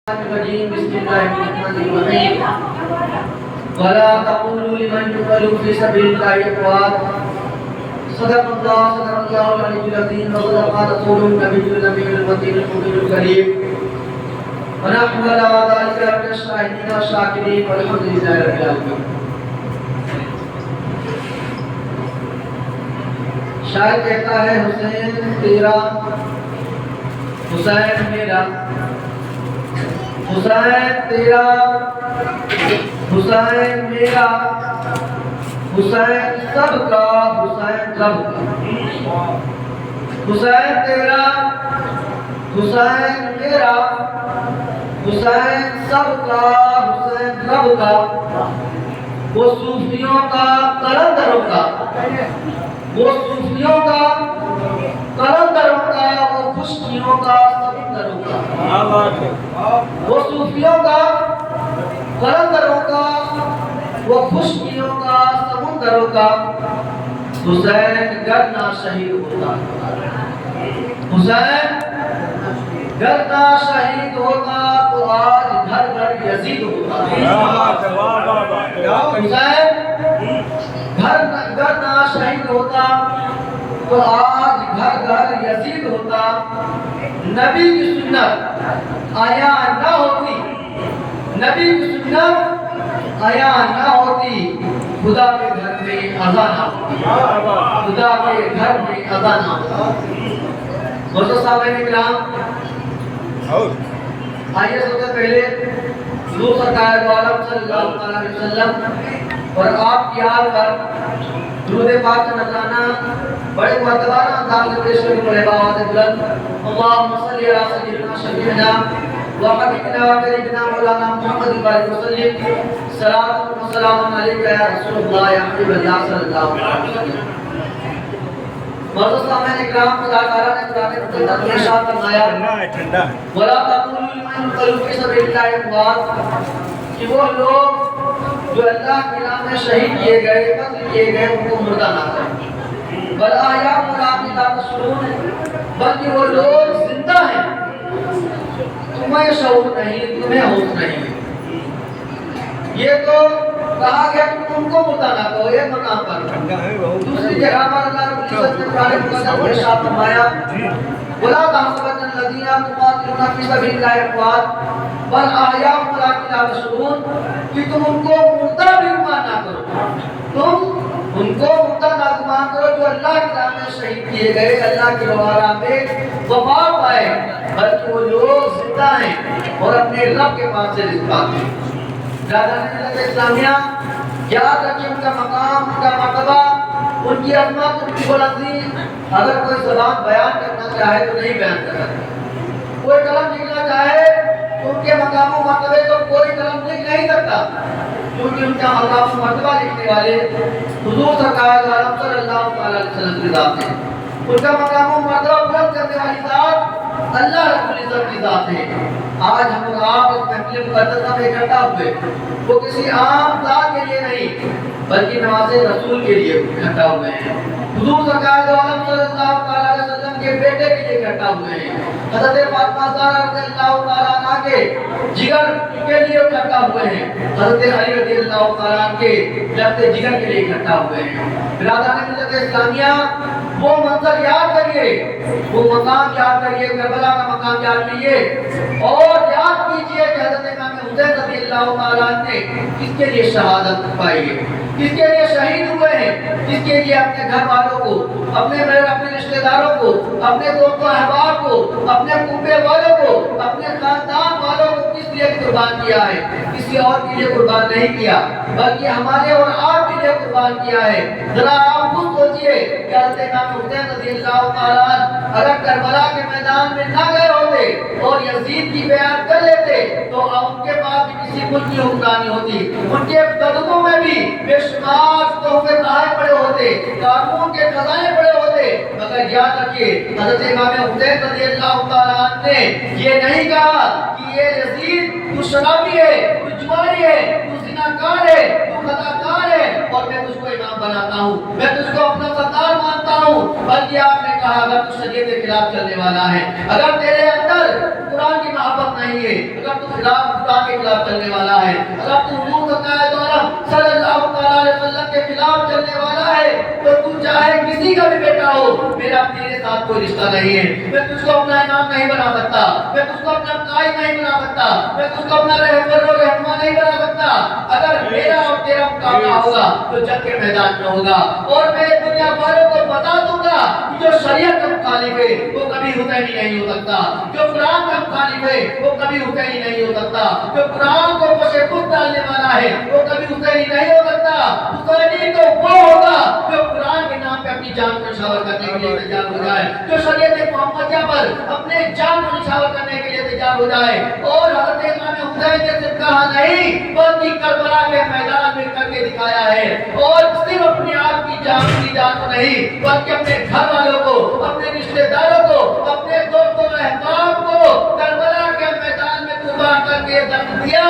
الرجيم بسم الله الرحمن الرحيم ولا تقولوا لمن يقتل في سبيل الله اموات صدق الله العلي العظيم وصدق رسوله النبي النبي المتين المبين الكريم ونحن على ذلك من الشاهدين والشاكرين والحمد لله رب العالمين. شاعر کہتا ہے حسین تیرا حسین میرا حسین تیرا حسین میرا حسین سب کا حسین رب کا حسین تیرا حسین میرا حسین سب کا حسین رب کا وہ صوفیوں کا قلندروں کا وہ صوفیوں کا قلندروں کا وہ خشکیوں کا سمندروں کا وہ صوفیوں کا قلندروں کا وہ خشکیوں کا سمندروں کا حسین گرنا شہید ہوتا حسین گرنا شہید ہوتا تو آج گھر گھر یزید ہوتا حسین گرنا شہید ہوتا تو آج گھر گھر یزید ہوتا. نبی کی سنت آیا نہ ہوتی نبی کی سنت آیا نہ ہوتی خدا کے گھر میں اذان ہوتی خدا کے گھر میں اذان ہوتی. مولانا صاحب کرام آئیے سب سے پہلے حضور سرکار دو عالم صلی اللہ علیہ وسلم اور آپ کی آل پر درود پاک کا نذرانہ بڑے معتبرانہ انداز میں پیش کرنے والے بات بلند اللہم صلی علی سیدنا شفیعنا وحبیبنا وقریبنا مولانا محمد بارک وسلم صلاۃ و سلام علیکہ یا رسول اللہ یا حبیب اللہ صلی اللہ علیہ وسلم. مولانا صاحب کرام خدا تعالی نے قرآن مقدس میں ارشاد فرمایا ولا تقولوا لمن يقتل في سبيل الله اموات کہ وہ لوگ جو اللہ کے نام میں شہید کیے گئے قتل کیے گئے ان کو مردہ نہ کریں بل احیاء لا تشعرون بلکہ وہ لوگ زندہ ہیں تمہیں شعور نہیں تمہیں ہوش نہیں. یہ تو کہا گیا کہ تم کو مردہ نہ کرو ایک مقام پر. دوسری جگہ پر اللہ رب العزت نے قرآن مقدس میں ارشاد فرمایا ولا تحسبن الذين يقاتلون في سبيل الله اموات بل احياء لا تشعرون کہ تم ان کو مردہ بھی گمان نہ کرو تم ان کو مردہ نہ گمان کرو جو اللہ کی راہ میں شہید کیے گئے اللہ کی راہ میں وفات پائے بلکہ وہ لوگ زندہ ہیں اور اپنے رب کے پاس سے رزق پاتے ہیں. دادا ملت اسلامیہ یاد رکھیں ان کا مقام ان کا مرتبہ ان کی عظمت ان کی بلندی اگر کوئی زبان بیان کرنا چاہے تو نہیں بیان کر سکتا. کوئی قلم لکھنا چاہے تو ان کے مقام و مرتبے تو کوئی قلم لکھ نہیں سکتا کیونکہ ان کا مقام و مرتبہ لکھنے والے حضور سرکار دو عالم صلی اللہ علیہ وسلم کی ذات ہے. ان کا مقام و مرتبہ بلند کرنے والی ذات اللہ رب العزت کی ذات ہے. آج ہم اور آپ اس محفل مقدسہ میں اکٹھا ہوئے وہ کسی عام ذات کے لیے نہیں بلکہ نواز رسول کے لیے اکٹھا ہوئے ہیں. حضور سرکار دو عالم صلی اللہ علیہ وسلم کے بیٹے کے لیے اکٹھا ہوئے ہیں. حضرت فاطمہ زہرا رضی اللہ تعالیٰ عنہ کے جگر کے لیے اکٹھا ہوئے ہیں. حضرت علی رضی اللہ تعالیٰ عنہ کے لفظ جگر کے لیے اکٹھا ہوئے ہیں. برادران ملت اسلامیہ وہ منظر یاد کریے وہ مقام یاد کریے کربلا کا مقام یاد کریے اور یاد کیجئے کہ حضرت امام حسین رضی اللہ تعالیٰ نے کس کے لیے شہادت پائی ہے کس کے لیے شہید ہوئے ہیں کس کے لیے اپنے گھر والوں کو اپنے رشتہ داروں کو اپنے دوست و احباب کو اپنے کنبے والوں کو اپنے خاندان والوں کو کس لیے قربان کیا ہے. کسی اور کے لیے قربان نہیں کیا بلکہ ہمارے اور آپ کے لیے قربان کیا ہے. ذرا آپ خود سوچئے کہ حضرت امام حسین رضی اللہ تعالیٰ اگر کربلا کے میدان میں نہ گئے ہوتے اور یزید کی بیعت کر لیتے تو ان کے پاس بھی کسی ملک کی حکمرانی ہوتی. ان کے قدموں میں بھی بے شمار تحفے تحائف پڑے ہوتے قانون کے خزانے پڑے ہوتے. مگر یاد رکھیے حضرت امام حسین رضی اللہ تعالیٰ نے یہ نہیں کہا کہ یہ یزید تو شرابی ہے تو جواری ہے تو زناکار ہے تو خطاکار ہے اور میں تجھ کو امام بناتا ہوں میں تجھ کو اپنا سردار مانتا ہوں. بلکہ آپ نے کہا اگر تو شریعت کے خلاف چلنے والا ہے اگر تیرے اندر قرآن کی محبت نہیں ہے اگر تو خدا کے خلاف چلنے والا ہے، اگر تو حضور سرکار دو عالم صلی اللہ علیہ وسلم کے خلاف چلنے والا ہے تو تو چاہے کسی کا بھی بیٹا ہو، میرا تیرے ساتھ کوئی رشتہ نہیں ہے، میں تجھ کو اپنا امام نہیں بنا سکتا، میں تجھ کو اپنا قائد نہیں بنا سکتا، میں تجھ کو اپنا رہبر و رہنما نہیں بنا سکتا۔ اگر میرا اور تیرا مقابلہ ہوگا تو جنگ کے میدان میں ہوگا، اور میں دنیا والوں کو بتا دوں گا کہ جو شریعت کا مخالف ہے وہ کبھی حسینی نہیں ہو سکتا، جو قرآن کا مخالف ہے وہ کبھی حسینی نہیں ہو سکتا، جو قرآن کو پشے خود ڈالنے والا ہے وہ کبھی حسینی نہیں ہو سکتا۔ حسینی تو وہ ہوگا جو قرآن کے نام پہ اپنی جان کو نچھاور کرنے کے لیے تیار ہو جائے، جو شریعت محمدیہ پر اپنے جان کو نچھاور کرنے کے لیے تیار ہو جائے۔ اور حضرت امام حسین نے صرف کہا نہیں بلکہ کربلا کے میدان میں کر کے دکھایا ہے، اور صرف اپنے آپ کی جان کو نہیں بلکہ اپنے گھر والوں کو، اپنے رشتہ داروں کو، اپنے دوستوں و احباب کو کربلا کے میدان میں قربان کر کے درد دیا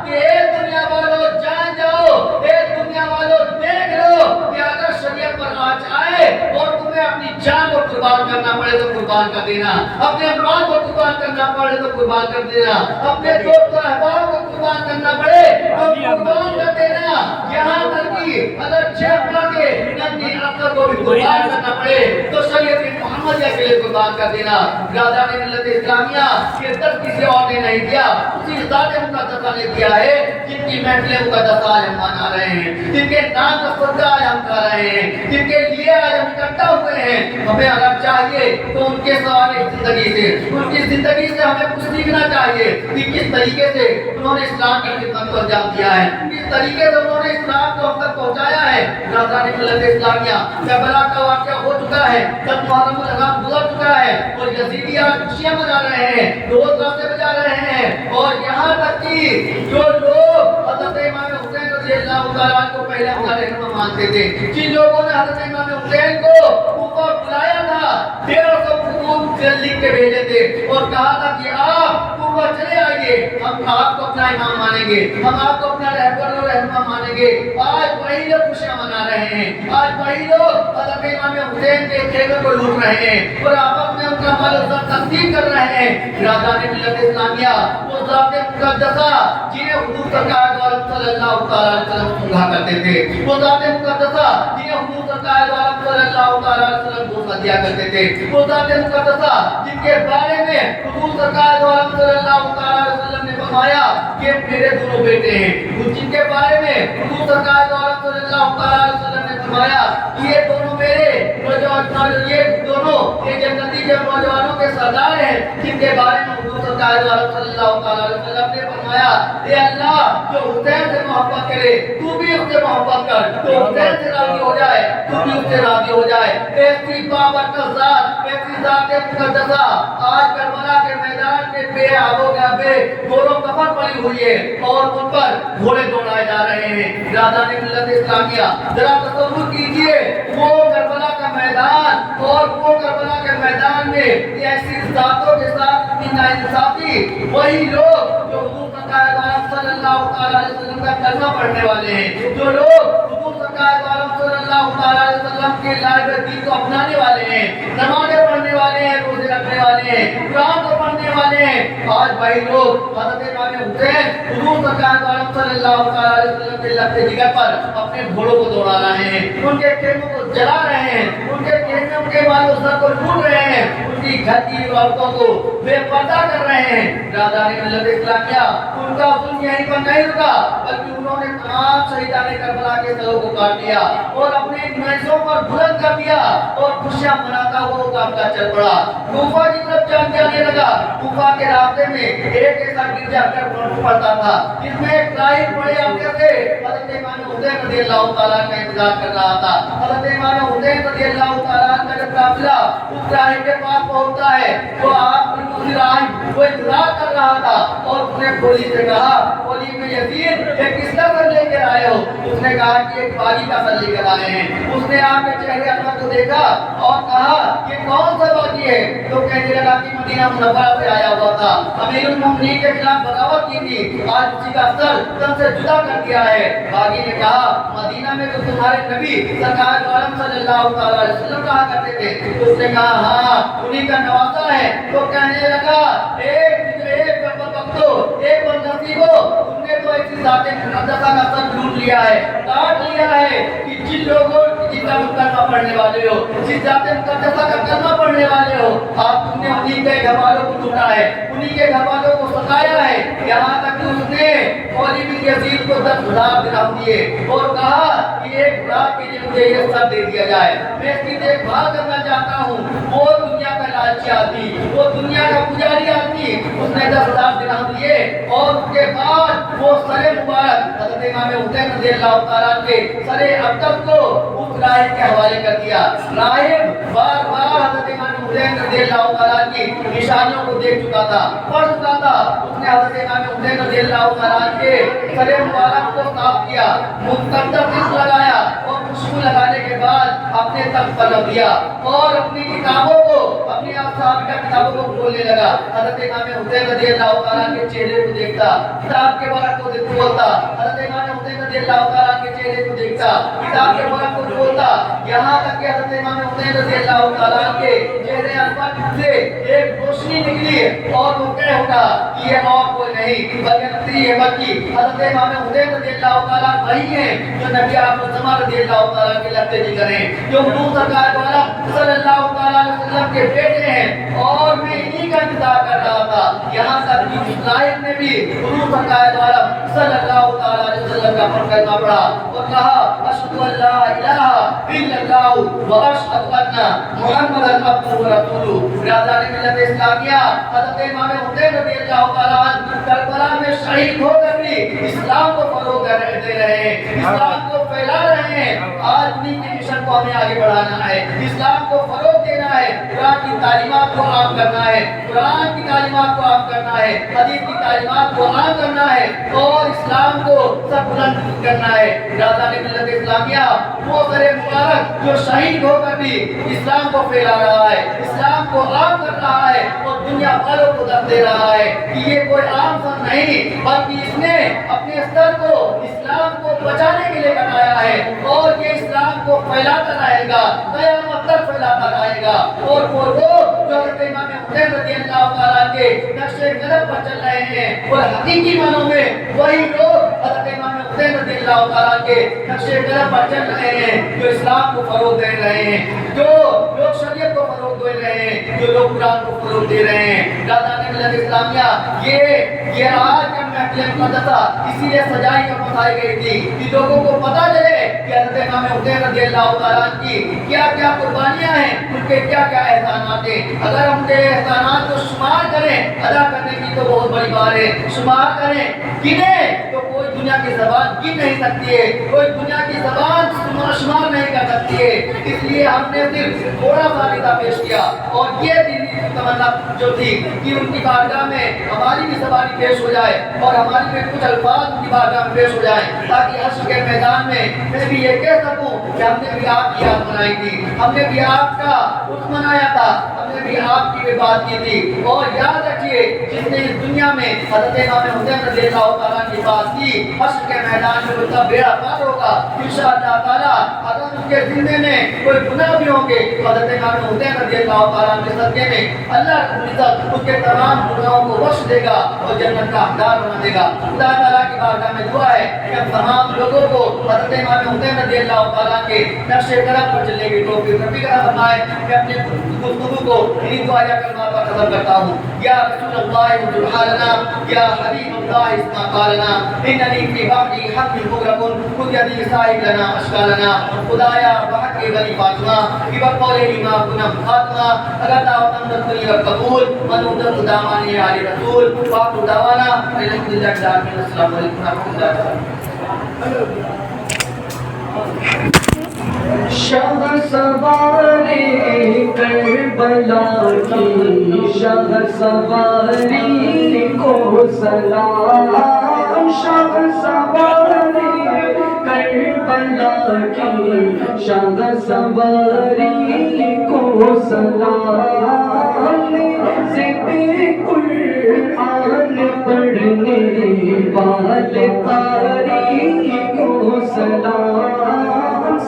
کہ اے دنیا والوں جان جاؤ، اے دنیا والوں دیکھ لو کہ اگر شریعت پر آنچ آئے اور تمہیں اپنی جان کو قربان کرنا پڑے تو قربان کر دینا، اپنے مال کو قربان کرنا پڑے تو قربان کر دینا، اپنے دوست و احباب کو قربان کرنا پڑے تو قربان کر دینا، یہاں تک کہ اگر جیب پا کے اپنی عقل کو بھی قربان کرنا پڑے تو شریعت محمدیہ کے لیے قربان کر دینا۔ راجہ نے ملت اسلامیہ یہ درد کسی اور نے نہیں دیا، اسی ذات مقدسہ نے دیا ہے جن کی محفلیں مقدسہ آج ہم منا رہے ہیں، جن کے نام کا صدقہ آج ہم کھا رہے ہیں، جن کے لیے آج ہم اکٹھا ہوئے ہیں۔ ہمیں اگر چاہیے تو ان کے سوال زندگی سے، ان کی زندگی سے ہمیں کچھ سیکھنا چاہیے کہ کس طریقے سے انہوں نے اسلام کی خدمت کو انجام دیا ہے، کس طریقے سے انہوں نے اسلام کو ہم تک پہنچایا ہے۔ راجہ نے ملت اسلامیہ کربلا کا واقعہ ہو چکا ہے، 10 محرم الاعظام گزر چکا ہے اور یزیدی آج خوشیاں منا رہے ہیں، روز راستے بجا رہے ہیں، اور یہاں تک کہ جو لوگ حضرت امام حسین رضی اللہ تعالیٰ کو پہلے اپنا رہنما مانتے تھے، جن لوگوں نے حضرت امام حسین کو کوفہ بلایا تھا، 150 خطوط لکھ کے بھیجے تھے اور کہا تھا کہ آپ کوفہ چلے آئیے، ہم آپ کو اپنا امام مانیں گے، ہم آپ کو اپنا رہبر و رہنما مانیں گے۔ آج وہی لوگ خوشیاں منا رہے ہیں، آج وہی لوگ حضرت امام حسین کے خیمے کو لوٹ رہے ہیں اور آپس میں ان کا مال و زر تقسیم کر رہے ہیں۔ راجہ نے ملت اسلامیہ وہ ذات مقدسہ جنہیں حضور سرکار دو عالم صلی اللہ علیہ وسلم سنگھا کرتے تھے، وہ ذات مقدسہ جنہیں حضور سرکار دو عالم صلی اللہ علیہ وسلم بوسہ دیا کرتے تھے، وہ ذات مقدسہ جن کے بارے میں حضور سرکار دو عالم صلی اللہ علیہ وسلم نے فرمایا کہ میرے دونوں بیٹے ہیں، جن کے بارے میں حضور سرکار دو عالم صلی اللہ علیہ وسلم نے فرمایا کہ یہ دونوں میرے نوجوان، یہ دونوں یہ جنتی کے نوجوانوں کے سردار ہیں، جن کے بارے میں حضور سرکار دو عالم صلی اللہ علیہ وسلم نے فرمایا اے اللہ جو حسین سے محبت کرے تو بھی اس سے محبت کر، تو حسین سے راضی ہو جائے تو بھی اس سے راضی ہو جائے۔ ایسی بابرکت ذات، ایسی ذات مقدسہ آج کربلا کے میدان میں بے آب و بے گورو کفن پڑی ہوئی ہے اور ان پر گھوڑے دوڑائے جا رہے ہیں۔ راجہ نے ملت اسلامیہ ذرا تصور کیجئے وہ کربلا کا میدان اور وہ کربلا کے میدان میں ایسی ذاتوں کے ساتھ اتنی ناانصافی، وہی لوگ جو حضور صلی اللہ علیہ وسلم کا کلمہ پڑھنے والے ہیں، جو لوگ حضور صلی اللہ علیہ وسلم کے لائے دین کو اپنانے والے ہیں، نمازیں پڑھنے والے ہیں، روزے رکھنے والے ہیں، قرآن کو پڑھنے والے ہیں، آج وہی لوگ حضرت امام حسین حضور صلی اللہ علیہ وسلم کے لبے جگر پر اپنے گھوڑوں کو دوڑا رہے ہیں، ان کے خیموں کو جلا رہے ہیں، ان کے خیموں کے مال و زر کو لوٹ رہے ہیں، ان کی گھر کی عورتوں کو بے پردہ کر رہے ہیں۔ راجہ نے ملت اسلامیہ ان کا ظلم یہیں پر نہیں رکا بلکہ انہوں نے تمام شہیدان کربلا کے سروں کو کاٹ دیا اور اپنے نیزوں پر بلند کر دیا اور خوشیاں مناتا وہ قافلہ چل پڑا، کوفہ کی طرف جانے لگا۔ کوفہ کے راستے میں ایک ایسا گرجا گھر پڑتا تھا جس میں ایک راہب بڑے عقیدے سے حضرت امام حسین رضی اللہ تعالیٰ کا انتظار کر رہا تھا۔ حضرت امام حسین رضی اللہ تعالیٰ کا جب قافلہ اس راہب کے پاس پہنچتا ہے تو آپ اسی راہب وہ انتظار کر رہا تھا اور اس نے کھولی سے کہا، کھولی میں یزید یہ کس کا سر لے کر آئے ہو؟ اس نے کہا کہ ایک باغی کا سر لے کر آئے ہیں۔ اس نے آپ کے چہرے احمد کو دیکھا اور کہا یہ کون سا باغی ہے؟ تو کہنے لگا کہ مدینہ منورہ سے آیا ہوا تھا، امیر المومنین کے خلاف بغاوت کی تھی، آج اسی کا سر تن سے جدا کر دیا ہے۔ باغی نے کہا مدینہ میں تو تمہارے نبی سرکار دو عالم صلی اللہ علیہ وسلم کہا کرتے تھے۔ تو اس نے کہا ہاں انہی کا نواسا ہے۔ تو کہنے لگا ایک ذات مقدسہ کا سب لوٹ لیا ہے، کاٹ لیا ہے کہ جن لوگوں جن کا کلمہ پڑھنے والے ہو، جس ذات مقدسہ کا کلمہ پڑھنے والے ہو، آپ تم نے انہی کے گھر والوں کو لوٹا ہے، انہی کے گھر والوں کو ستایا ہے، یہاں تک کہ اس نے مولی بن یزید کو 10,000 درہم دیے اور کہا کہ ایک رات کے لیے مجھے یہ سب دے دیا جائے، میں اس کی دیکھ بھال کرنا چاہتا ہوں۔ وہ دنیا کا لالچی آدمی، وہ دنیا کا پجاری آدمی، اس نے 10,000 درہم دیے اور اس کے بعد وہ سر مبارک حضرت امام حسین رضی اللہ تعالیٰ کے سر ابتر کو اس راہب کے حوالے کر دیا۔ راہب بار بار حضرت امام حسین رضی اللہ تعالیٰ کی نشانیوں کو دیکھ چکا تھا، پڑھ چکا تھا، اس نے حضرت امام حسین رضی اللہ تعالیٰ کے سر مبارک کو صاف کیا، مقدس لگایا اور خوشبو لگانے کے بعد اپنے تخت پر رکھ دیا اور اپنی کتابوں کو، اپنی صحابہ کتابوں کو کھولنے لگا۔ حضرت امام حسین رضی اللہ تعالیٰ کے چہرے کو دیکھتا، کتاب کے ورق کو کھولتا، حضرت امام حسین رضی اللہ تعالیٰ کے چہرے کو دیکھتا، کتاب کے ورق کو کھولتا، یہاں تک کہ حضرت امام حسین رضی اللہ تعالیٰ کے چہرے انور سے ایک روشنی نکلی اور وہ کہہ اٹھا کہ یہ اور کوئی نہیں بلکہ یہ مکی حضرت امام حسین رضی اللہ تعالیٰ وہی ہیں جو نبی اعظم رضی اللہ تعالیٰ کے لگتے جی کریں، جو حضور سرکار والا صلی اللہ تعالیٰ علیہ وسلم کے بیٹے ہیں، اور میں انہی کا انتظار کر رہا تھا۔ یہاں تک کہ اسرائیل نے بھی حضور سرکار والا صلی اللہ تعالیٰ علیہ وسلم کا پر کلمہ پڑھا اور کہا اشہد ان لا الہ الا اللہ و اشہد ان محمد عبدہ و رسولہ۔ برادران ملت اسلامیہ، حضرت امام حسین رضی اللہ تعالیٰ عنہ کربلا میں شہید ہو کر بھی اسلام کو فروغ دے رہے ہیں، اسلام کو پھیلا رہے ہیں۔ آج انہی کی مشن کو ہمیں آگے بڑھانا ہے، اسلام کو فروغ دینا ہے، قرآن کی تعلیمات کو عام کرنا ہے، قرآن کی تعلیمات کو عام کرنا ہے، حدیث کی تعلیمات کو عام کرنا ہے اور اسلام کو سب بلند کرنا ہے۔ برادران ملت اسلامیہ، وہ سر مبارک جو شہید ہو کر بھی اسلام کو پھیلا رہا ہے، اسلام کو عام کر رہا ہے اور دنیا والوں کو دم دے رہا ہے کہ یہ کوئی عام سن نہیں بلکہ اس نے اپنے استر کو اسلام کو بچانے کے لیے بنایا ہے اور یہ اسلام کو پھیلاتا رہے گا، قیامت تک پھیلاتا رہے گا۔ اور وہ لوگ جو حضرت امام حسین رضی اللہ تعالیٰ کے نقش قدم پر چل رہے ہیں اور حقیقی معنوں میں وہی لوگ حضرت امام حسین رضی اللہ تعالیٰ کے نقش قدم پر چل رہے ہیں، جو اسلام کو فروغ دے رہے ہیں، جو لوگ شریعت کو فروغ دے رہے ہیں، جو لوگ قرآن کو فروغ دے رہے ہیں۔ برادران ملت اسلامیہ، یہ آج کا محفل مقدسہ اسی لیے سجائی کر بتائی گئی تھی کہ لوگوں کو پتہ چلے کہ حضرت امام حسین رضی اللہ تعالیٰ کی کیا کیا قربانیاں ہیں، ان کے کیا کیا احسانات ہیں۔ اگر ہم نے احسانات کو شمار کریں، ادا کرنے کی تو بہت بڑی بات ہے، شمار کریں، گنیں تو کوئی دنیا کی زبان گن نہیں سکتی ہے، کوئی دنیا کی زبان شمار نہیں کر سکتی ہے۔ اس لیے ہم نے صرف تھوڑا سا ندا پیش کیا اور یہ دلی تمنا جو تھی کہ ان کی بارگاہ میں ہماری بھی زبانی پیش ہو جائے اور ہماری بھی کچھ الفاظ ان کی بارگاہ میں پیش ہو جائیں، تاکہ حشر کے میدان میں بھی یہ کہہ سکوں کہ ہم نے بھی آپ کی یاد منائی تھی، ہم نے بھی آپ کا اس منایا تھا، ہم نے بھی آپ کی بھی بات کی تھی۔ اور یاد رکھیے، جس نے اس دنیا میں حضرت امام حسین رضی اللہ تعالیٰ کی بات کی، حشر کے میدان میں اس کا بیڑا پار ہوگا انشاءاللہ تعالیٰ۔ اگر اس کے ذمے میں کوئی گناہ بھی ہوں گے تو حضرت امام حسین رضی اللہ تعالیٰ کے صدقے میں اللہ رب العزت اس کے تمام گناہوں کو بخش دے گا اور جنت کا حقدار بنا دے گا۔ خدا تعالیٰ کی بارگاہ میں دعا ہے کہ ہم تمام لوگوں کو حضرت امام حسین رضی اللہ تعالیٰ کے نقش قدم پر چلنے کی توفیق نصیب فرمائے۔ میں اپنے گفتگو کو انہیں دعا یا کلمات پر ختم کرتا ہوں۔ یا رسول اللہ انظر حالنا، یا حبیب اللہ اسمع قالنا، اننی فی بحری حق مغرق خذ یدی سائل لنا اشکالنا۔ خدایا بحق بنی فاطمہ کی بقول امام کنم خاتمہ، اگر دعوت امدت قبول منودت دامانی علی رسول فاقر دعوانا الحمدللہ رب العالمین۔ السلام علیکم ورحمۃ اللہ وبرکاتہ۔ شاہ سواری کربلا کی، شاہ سواری کو سلام، شاہ سواری کربلا کی، شاہ سواری کو سلام، ذکر قرآن پڑھنے والے قاری کو سلام،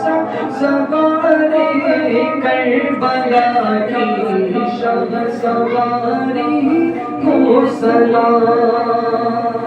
سواری کربلا کی، شاہ سواری کو سلام۔